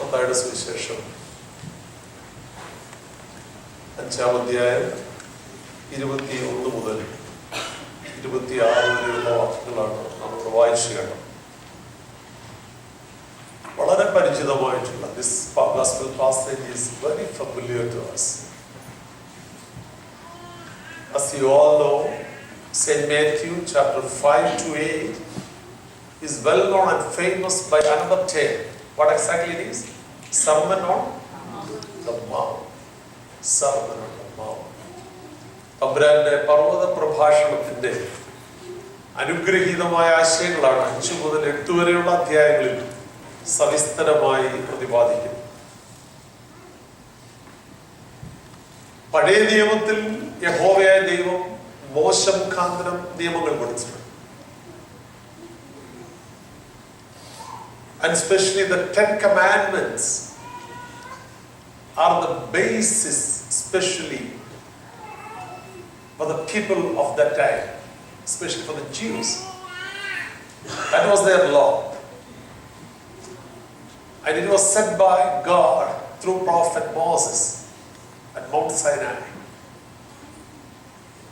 മത്തായിയുടെ സുവിശേഷം 5-ാം അധ്യായം 21 മുതൽ 26 വരെയുള്ള വാക്യങ്ങളാണ് നമ്മൾ വായിച്ചു കേട്ടത്. വളരെ പരിചിതമായിട്ടുള്ള this gospel passage is very familiar to us. As you all know, St. Matthew chapter 5-8 is well known and famous by another tale. What exactly it is? Sermon on the Mount. Sermon on the Mount. തമ്പുരാന്റെ പർവ്വത പ്രഭാഷണത്തിന്റെ അനുഗ്രഹീതമായ ആശയങ്ങളാണ് 5 മുതൽ 8 വരെയുള്ള അധ്യായങ്ങളിൽ സവിസ്തരമായി പ്രതിപാദിക്കുന്നത്. പഴയ നിയമത്തിൽ യഹോവയായ ദൈവം മോശ മുഖാന്തരം നിയമങ്ങൾ കൊടുത്തിട്ടുണ്ട്. And especially the 10 commandments are the basis, especially for the people of that time, especially for the Jews. That was their law. And it was set by God through prophet Moses at Mount Sinai.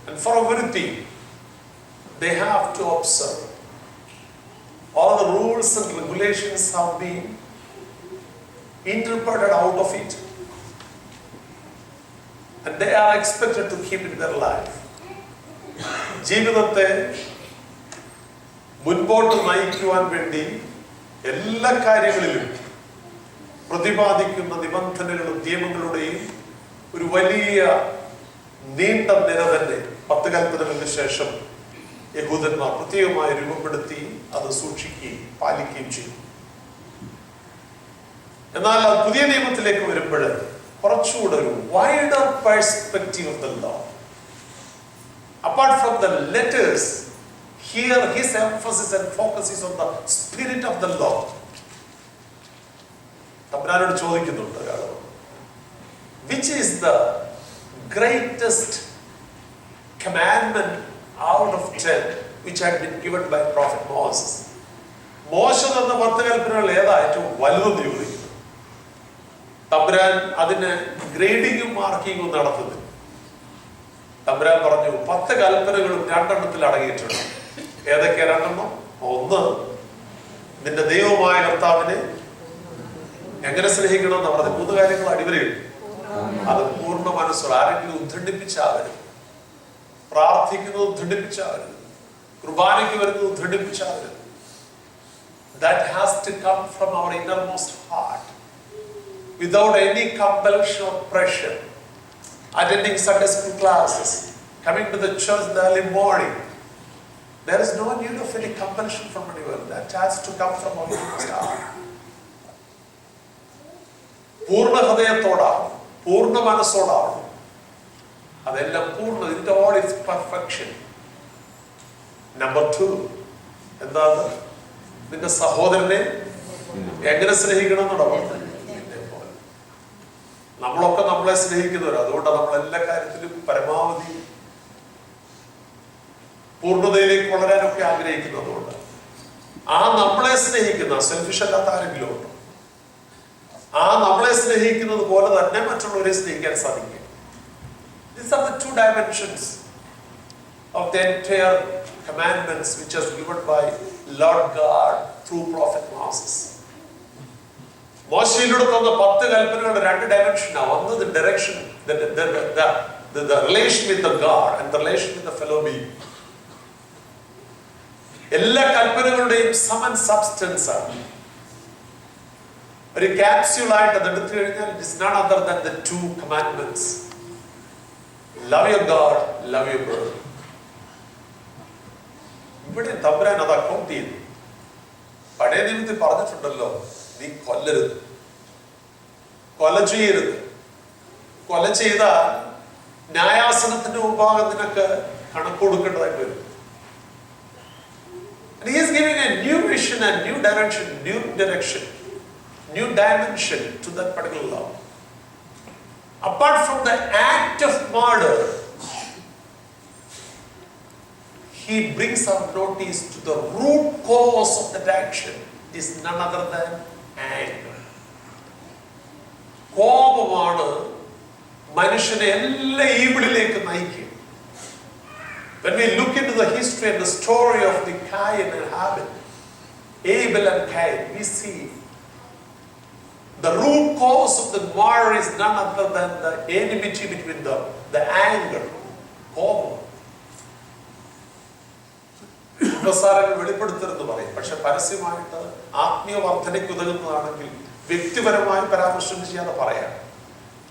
And for everything, they have to observe. All the rules and regulations have been interpreted out of it. And they are expected to keep in their life. ജീവിതത്തെ മുൻപോട്ട് നയിക്കുവാൻ വേണ്ടി എല്ലാ കാര്യങ്ങളിലും പ്രതിപാദിക്കുന്ന നിബന്ധനകളും നിയമങ്ങളുടെയും ഒരു വലിയ നീണ്ട നിര തന്നെ 10 കൽപ്പനകൾക്ക് ശേഷം യഹൂദന്മാർ പ്രത്യേകമായി രൂപപ്പെടുത്തി അത് സൂക്ഷിക്കുകയും പാലിക്കുകയും ചെയ്തു. എന്നാൽ പുതിയ നിയമത്തിലേക്ക് വരുമ്പോൾ കുറച്ചുകൂടെ ഒരു wider perspective of the law. Apart from the letters, here his emphasis and focus is on the spirit of the law. തമ്പുരാനോട് ചോദിക്കുന്നുണ്ട് ഒരാൾ, which is the greatest commandment out of 10 which had been given by prophet Moses? മോശ തന്ന 10 കൽപ്പനകൾ ഏതാ ഏറ്റവും വലുതെന്ന് ചോദിക്കുന്നു. തമ്പുരാൻ അതിന് ഗ്രേഡിങ്ങും മാർക്കിങ്ങും നടത്തുന്നു. തമ്പുരാൻ പറഞ്ഞു 10 കൽപ്പനകളും 2 എണ്ണത്തിൽ അടങ്ങിയിട്ടുണ്ട്. ഏതൊക്കെയാ 2 എണ്ണം? ഒന്ന്, നിന്റെ ദൈവമായ കർത്താവിനെ എങ്ങനെ സ്നേഹിക്കണമെന്ന് പറഞ്ഞ 3 കാര്യങ്ങൾ അടിവരയുണ്ട്. അത് പൂർണ്ണ മനസ്സോടെ, ആരെങ്കിലും ഉദ്ധണ്ടിപ്പിച്ചാവരുത്, പ്രാർത്ഥിക്കുന്നത് ഉദ്ധണ്ടിപ്പിച്ചാവരുത്, കുർബാനയ്ക്ക് വരുന്നത് ഉദ്ധണ്ടിപ്പിച്ചാവരുത്. That has to come from our innermost heart without any compulsion or pressure. Attending Sunday school classes, coming to the church in the early morning, there is no need of any compulsion from anyone. That has to come from our innermost heart. പൂർണ്ണ ഹൃദയത്തോടാണ്, പൂർണ്ണ മനസ്സോടാണ്. അതെല്ലാം പൂർണ്ണ, ഇതിന്റെ all is perfection. Number 2 എന്താണ്? നിന്റെ സഹോദരനെ എങ്ങനെ സ്നേഹിക്കണം എന്നാണ് പറഞ്ഞത്. നമ്മളൊക്കെ നമ്മളെ സ്നേഹിക്കുന്നവർ, അതുകൊണ്ടാണ് നമ്മൾ എല്ലാ കാര്യത്തിലും പരമാവധി പൂർണ്ണതയിലേക്ക് വളരാനൊക്കെ ആഗ്രഹിക്കുന്നതുകൊണ്ട്. ആ നമ്മളെ സ്നേഹിക്കുന്ന, സെൽഫിഷ് അല്ലാത്ത ആരെങ്കിലും ഉണ്ടോ? ആ നമ്മളെ സ്നേഹിക്കുന്നത് പോലെ തന്നെ മറ്റുള്ളവരെ സ്നേഹിക്കാൻ സാധിക്കും. These are the 2 dimensions of the entire commandments which are given by Lord God through prophet Moses. മോശയിലൂടെ തന്ന 10 കൽപ്പനകളുടെ 2 ഡയമെൻഷനാണ്. ഒന്ന് the direction, the relation with the God and the relation with the fellow being. എല്ലാ കൽപ്പനകളുടെയും some and substance ആണ്. ഒരു capsule ആയിട്ട് അത് എടുത്തു കഴിഞ്ഞാൽ it is none other than the 2 commandments. Love your God, love your brother. ഇവിടെ തമ്പുരാൻ അത് account ചെയ്തു. പഴയ നിയമത്തിൽ പറഞ്ഞിട്ടുണ്ടല്ലോ, നീ കൊല്ലരുത്, കൊല ചെയ്യരുത്. കൊല ചെയ്താൽ ന്യായാസനത്തിന്റെ മുമ്പാകെ നിനക്ക് കണക്ക് കൊടുക്കേണ്ടതായിട്ട് വരും. He is giving a new vision and new direction, new dimension to that particular law. Apart from the act of murder, he brings our notice to the root cause of that action. Is none other than anger. പാപമാണ് മനുഷ്യനെ എല്ലാ ഈവിളിലേക്ക് നയിക്കുക. When we look into the history and the story of the Cain and Abel and Cain, we see the root cause of the murder is none other than the enmity between them, the anger, കോപം. കുമ്പസാരങ്ങൾ വെളിപ്പെടുത്തരുതെന്ന് പറയും. പക്ഷെ പരസ്യമായിട്ട് ആത്മീയ വർധനയ്ക്ക് ഉതകുന്നതാണെങ്കിൽ വ്യക്തിപരമായി പരാമർശം ചെയ്യാതെ പറയാം.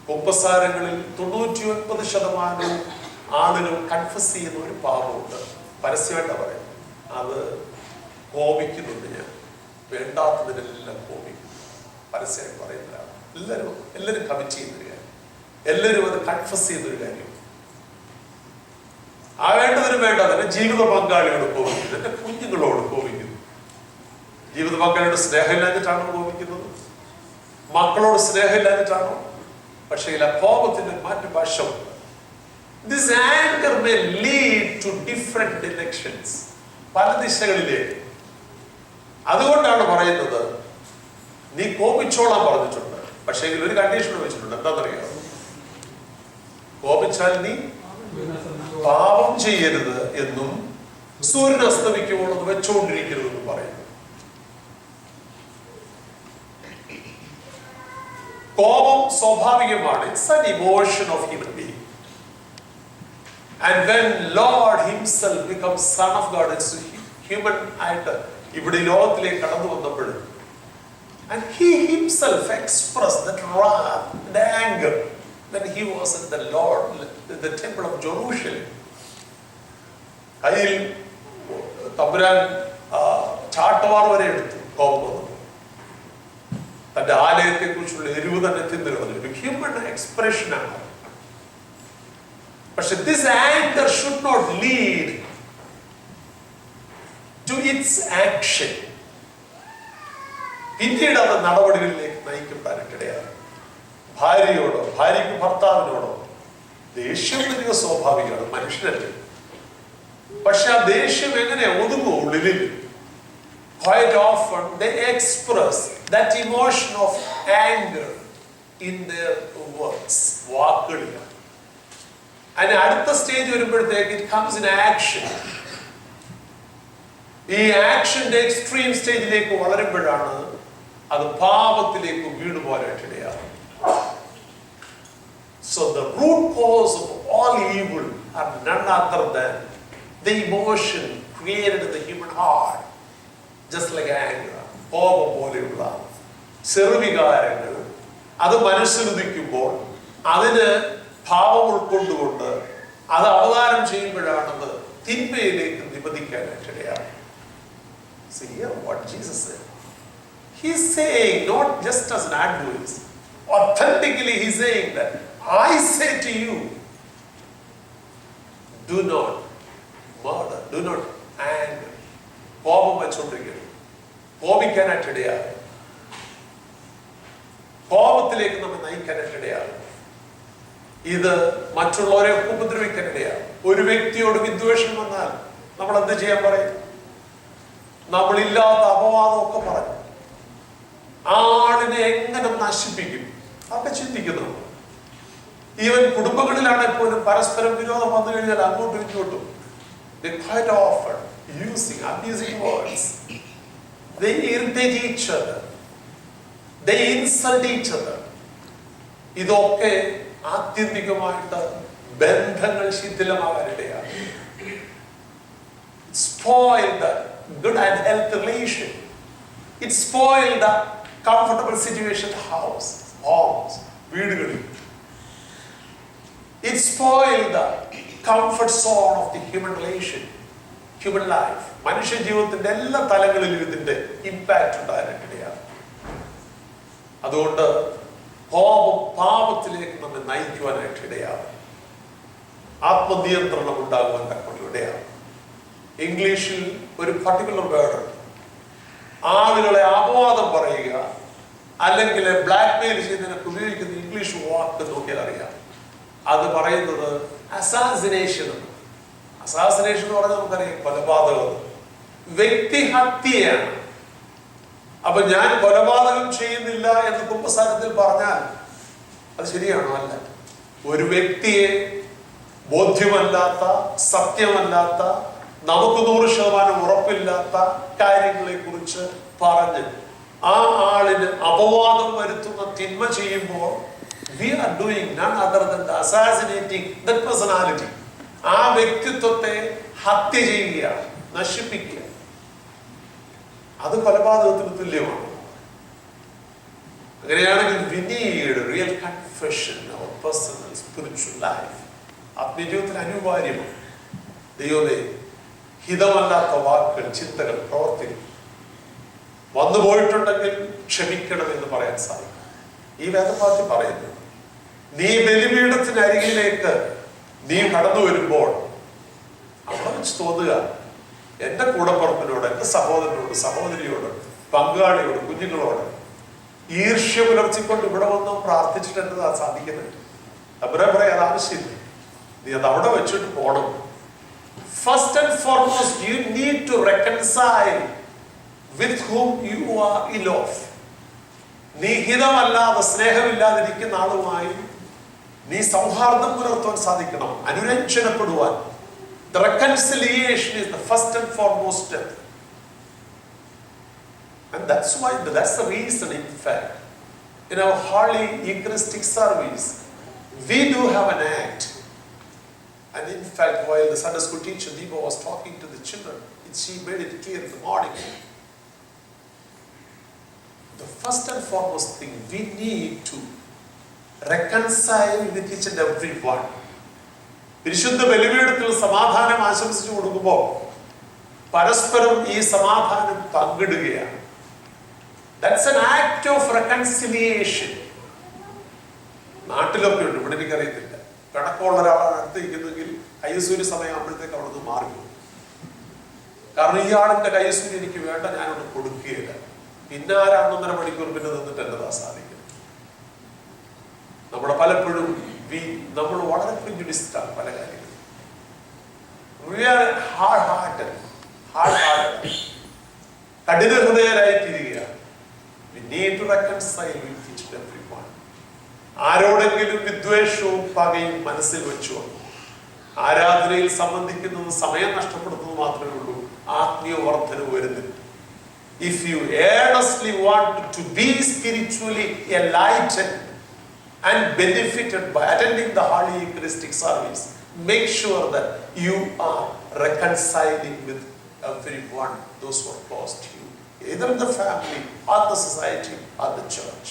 കുമ്പസാരങ്ങളിൽ 99% ആളുകൾ കൺഫസ് ചെയ്യുന്ന ഒരു പാപമുണ്ട്. പരസ്യമായിട്ടാണ് പറയാം. അത് കോപിക്കുന്നുണ്ട്. ഞാൻ വേണ്ടാത്തതിനെല്ലാം കോപിക്കുന്നു. പരസ്യമായിട്ട് പറയുന്നതാണ്. എല്ലാവരും കമ്മിറ്റ് ചെയ്യുന്നൊരു കാര്യം, എല്ലാവരും അത് കൺഫസ് ചെയ്യുന്നൊരു കാര്യം. ആ വേണ്ടതിനും വേണ്ടതിന് ജീവിത പങ്കാളിയോട് കോപിക്കുന്നു, എന്റെ കുഞ്ഞുങ്ങളോട് കോപിക്കുന്നു. ജീവിത പങ്കാളിയോട് സ്നേഹമില്ലാഞ്ഞിട്ടാണോ കോപിക്കുന്നത്? മക്കളോട് സ്നേഹമില്ലാഞ്ഞിട്ടാണോ? പക്ഷേ ഇല്ല, കോപത്തിന്റെ മറ്റു വശമുണ്ട്. This anger may lead to different directions, പല ദിശകളിലേക്ക്. അതുകൊണ്ടാണ് പറയുന്നത്, നീ കോപിച്ചോളാൻ പറഞ്ഞിട്ടുണ്ട്. പക്ഷേ ഒരു കണ്ടീഷൻ വെച്ചിട്ടുണ്ട്. എന്താണെന്നറിയാമോ? കോപിച്ചാൽ നീ പാപം ചെയ്യരുത് എന്നും സൂര്യൻ അസ്തമിക്കുമ്പോൾ അത് വെച്ചുകൊണ്ടിരിക്കരുതെന്നും പറയുന്നു. കോപം സ്വാഭാവികമാണ്. It's an emotion of human being. And when Lord himself becomes Son of God, it's human ആയിട്ട് ഇവിടെ ലോകത്തിലേക്ക് കടന്നു വന്നപ്പോൾ, and he himself expressed that wrath and anger when he was in the Lord, the temple of Jerusalem. കയ്യിൽ തമ്പുരാൻ ചാട്ടവാർ വരെ എടുത്തു കോപം വന്നു. തന്റെ ആലയത്തെ കുറിച്ചുള്ള എരിവ് തന്നെ തിന്നു കളഞ്ഞു. ഒരു ഹ്യൂമൻ എക്സ്പ്രഷനാണ്. പക്ഷെ this anger should not lead to its action. പിന്നീട് അത് നടപടികളിലേക്ക് നയിക്കപ്പെടാനിടയാണ്. ഭാര്യയോടോ ഭാര്യയ്ക്ക് ഭർത്താവിനോടോ ദേഷ്യം വലിയ സ്വാഭാവികമാണ്, മനുഷ്യരല്ലേ. പക്ഷെ ആ ദേഷ്യം എങ്ങനെ ഒതുങ്ങും? ഉള്ളിൽ quite often they express that emotion of anger in their words, വാക്കുകളിലാണ്. അതിന് അടുത്ത സ്റ്റേജ് വരുമ്പോഴത്തേക്ക് it comes in action. ഈ ആക്ഷന്റെ എക്സ്ട്രീം സ്റ്റേജിലേക്ക് വളരുമ്പോഴാണ് അത് പാപത്തിലേക്ക് വീണു പോരായിട്ടിടയാണ്. So the root cause of all evil are none other than the emotion created in the human heart, just like anger. കോപം പോലെയുള്ള ചെറുവികാരങ്ങൾ അത് മനസ്സിലുദിക്കുമ്പോൾ അതിന് ഭാവം ഉൾക്കൊണ്ടുകൊണ്ട് അത് അവതാരം ചെയ്യുമ്പോഴാണത് തിന്മയിലേക്ക് നിപതിക്കാനായിട്ടിടയാണ്. See here what Jesus said. He's saying not just as an advice. Authentically he's saying that I say to you, do not murder, do not anger. കോപം വെച്ചുകൊണ്ടിരിക്കരുത്. കോപിക്കാനായിട്ടിടയാണ്. കോപത്തിലേക്ക് നമ്മെ നയിക്കാനായിട്ടിടയാണ്. ഇത് മറ്റുള്ളവരെ ഉപദ്രവിക്കാനിടയാണ്. ഒരു വ്യക്തിയോട് വിദ്വേഷം വന്നാൽ നമ്മൾ എന്ത് ചെയ്യാൻ പറയും? നമ്മളില്ലാത്ത അപവാദമൊക്കെ പറഞ്ഞു ആളിനെ എങ്ങനെ നശിപ്പിക്കും അതൊക്കെ ചിന്തിക്കുന്നു. ഈവൻ കുടുംബങ്ങളിലാണെങ്കിൽ പോലും പരസ്പരം വിരോധം വന്നു കഴിഞ്ഞാൽ അങ്ങോട്ടും ഇങ്ങോട്ടും they quite often using abusing words, they irritate each other, they insult each other. ഇതൊക്കെ ആത്യന്തികമായിട്ട് ബന്ധങ്ങൾ ശിഥിലമാകാനിടയാണ്. Spoil the good and healthy relation. It spoiled the comfortable situation house, homes, വീടുകളിൽ. It spoiled the comfort zone of the human relation, human life. മനുഷ്യ ജീവിതത്തിന്റെ എല്ലാ തലങ്ങളിലും ഇതിന്റെ impact ഉണ്ടാകാനിടയാണ്. അതുകൊണ്ട് കോപം പാപത്തിലേക്ക് നമ്മെ നയിക്കുവാനായിട്ട് ഇടയാണ്. ആത്മനിയന്ത്രണം ഉണ്ടാകുവാൻ ഇടയാണ്. ഇംഗ്ലീഷിൽ ഒരു പർട്ടിക്കുലർ വേർഡ്, ആളുകളെ അപവാദം പറയുക അല്ലെങ്കിൽ ബ്ലാക്ക് മെയിൽ ചെയ്യുന്നതിനൊക്കെ ഉപയോഗിക്കുന്ന ഇംഗ്ലീഷ് വാക്ക് നോക്കിയാൽ അറിയാം. അത് പറയുന്നത് അസാസിനേഷൻ ആണ്. അസാസിനേഷൻ എന്ന് പറഞ്ഞാൽ നമുക്കറിയാം കൊലപാതകം, വ്യക്തിഹത്യയാണ്. അപ്പൊ ഞാൻ കൊലപാതകം ചെയ്യുന്നില്ല എന്ന് കുമ്പസാരത്തിൽ പറഞ്ഞാൽ അത് ശരിയാണോ? അല്ല. ഒരു വ്യക്തിയെ ബോധ്യമല്ലാത്ത, സത്യമല്ലാത്ത, നമുക്ക് 100% ഉറപ്പില്ലാത്ത കാര്യങ്ങളെ കുറിച്ച് പറഞ്ഞ് ആ ആളിന് അപവാദം വരുത്തുന്ന തിന്മ ചെയ്യുമ്പോൾ we are doing none other than assassinating that personality. ആ വ്യക്തിത്വത്തെ ഹത്യ ചെയ്യുക, നശിപ്പിക്കുക. അത് കൊലപാതകത്തിന് തുല്യമാണ്. അങ്ങനെയാണെങ്കിൽ we need real confession of our personal spiritual life. ആത്മീയജീവിതത്തിൽ അനിവാര്യമാണ്. ദൈവമേ, ഹിതമല്ലാത്ത വാക്കുകൾ, ചിന്തകൾ, പ്രവർത്തികൾ വന്നു പോയിട്ടുണ്ടെങ്കിൽ ക്ഷമിക്കണം എന്ന് പറയാൻ സാധിക്കും. ഈ വേദഭാഗത്തിൽ പറയുന്നു, നീ ബലിപീഠത്തിനരികിലേക്ക് നീ കടന്നു വരുമ്പോൾ അവിടെ വെച്ച് തോന്നുക, എന്റെ കൂടപ്പുറപ്പിനോട്, എന്റെ സഹോദരനോട്, സഹോദരിയോട്, പങ്കാളിയോട്, കുഞ്ഞുങ്ങളോട് ഈർഷ്യ പുലർത്തിക്കൊണ്ട് ഇവിടെ വന്ന് പ്രാർത്ഥിച്ചിട്ട് എന്നതാ സാധിക്കുന്നത്. അബ്രഹാം പറയാം, അത് ആവശ്യമില്ല, നീ അത് അവിടെ വെച്ചിട്ട് പോണം. First and foremost, you need to reconcile with whom you are in love. നീ ഹിതമല്ലാതെ, സ്നേഹമില്ലാതിരിക്കുന്ന ആളുമായി നീ സൗഹാർദ്ദം പുലർത്താൻ സാധിക്കണം, അനുരഞ്ജനപ്പെടുവാൻ. The reconciliation is the first and foremost step. And that's the reason, in fact, in our holy Eucharistic service, we do have an act. And in fact, while the Sunday school teacher Deepa was talking to the children, she made it clear in the morning. The first and foremost thing, we need to reconcile with each and every one. പരിശുദ്ധ ബലിപീഠത്തിൽ സമാധാനം ആശംസിച്ചു കൊടുക്കുമ്പോൾ പരസ്പരം ഈ സമാധാനം പങ്കിടുകയാണ്. That's an act of reconciliation. നാട്ടിലൊക്കെ ഉണ്ട്, ഇവിടെ എനിക്കറിയത്തില്ല. പിണക്കമുള്ള ഒരാളാണ് അടുത്തിരിക്കുന്നെങ്കിൽ കയ്യസൂര്യ സമയം ആകുമ്പോഴത്തേക്ക് അവിടെ നിന്ന് മാറി പോകും. കാരണം ഇയാളിന്റെ കയ്യസൂര്യ എനിക്ക് വേണ്ട, ഞാനൊന്ന് കൊടുക്കുകയില്ല. പിന്നെ ആ 2.5 മണിക്കൂർ പിന്നെ നിന്നിട്ട് എന്നതാ സാധിക്കും. നമ്മുടെ പലപ്പോഴും നമ്മൾ വളരെ പ്രിജുഡിസ്റ്റാണ് പല കാര്യങ്ങളും. കഠിന ഹൃദയരായി തീരുകയാണ്. We need to reconcile with each and everyone. ആരോടെങ്കിലും വിദ്വേഷവും പകയും മനസ്സിൽ വെച്ചു ആരാധനയിൽ സംബന്ധിക്കുന്നത് സമയം നഷ്ടപ്പെടുന്നത് മാത്രമേ ഉള്ളൂ, ആത്മീയ വർധന വരുന്നില്ല. If you earnestly want to be spiritually enlightened and benefited by attending the Holy Eucharistic service, make sure that you are reconciling with everyone, those who are close to you, either in the family or the society or the church.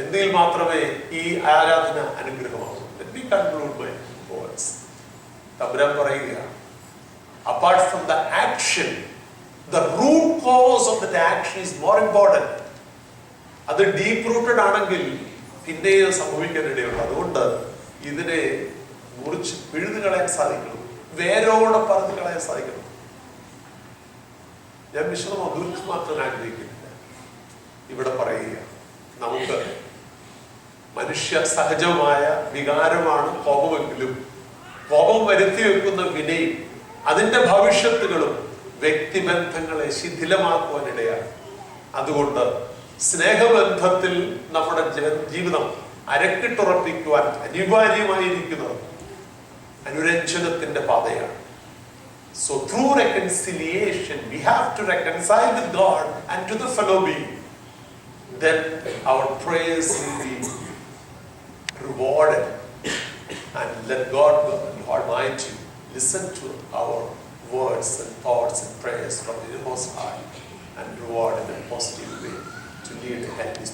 എന്തിൽ മാത്രമേ ഈ ആരാധന അനുഗ്രഹമാകും. Let me conclude my words. തമ്പുരാൻ പറയുകയാണ്, apart from the action, the root cause of that action is more important. അത് deep rooted ആണെങ്കിൽ പിന്നെ സംഭവിക്കാനിടയുള്ളൂ. അതുകൊണ്ട് ഇതിനെ മുറിച്ച് പിഴുതു കളയാൻ സാധിക്കണം, വേരോടെ പറന്ന് കളയാൻ സാധിക്കണം. ഞാൻ വിശദമോ ദീർഘമാക്കാൻ ആഗ്രഹിക്കുന്നില്ല. ഇവിടെ പറയുക, നമുക്ക് മനുഷ്യ സഹജമായ വികാരമാണ് കോപമെങ്കിലും കോപം വരുത്തി വെക്കുന്ന വിനയും അതിന്റെ ഭവിഷ്യത്തുകളും വ്യക്തിബന്ധങ്ങളെ ശിഥിലമാക്കുവാനിടയാണ്. അതുകൊണ്ട് സ്നേഹബന്ധത്തിൽ നമ്മുടെ ജീവിതം അരക്കിട്ടുറപ്പിക്കുവാൻ അനിവാര്യമായിരിക്കുന്നത് അനുരഞ്ജനത്തിന്റെ പാതയാണ്. So through reconciliation, we have to reconcile with God and to the fellow being. Then our prayers will be rewarded, and let God Almighty listen to our words and thoughts and prayers from the Most High and reward in a positive way to lead a healthy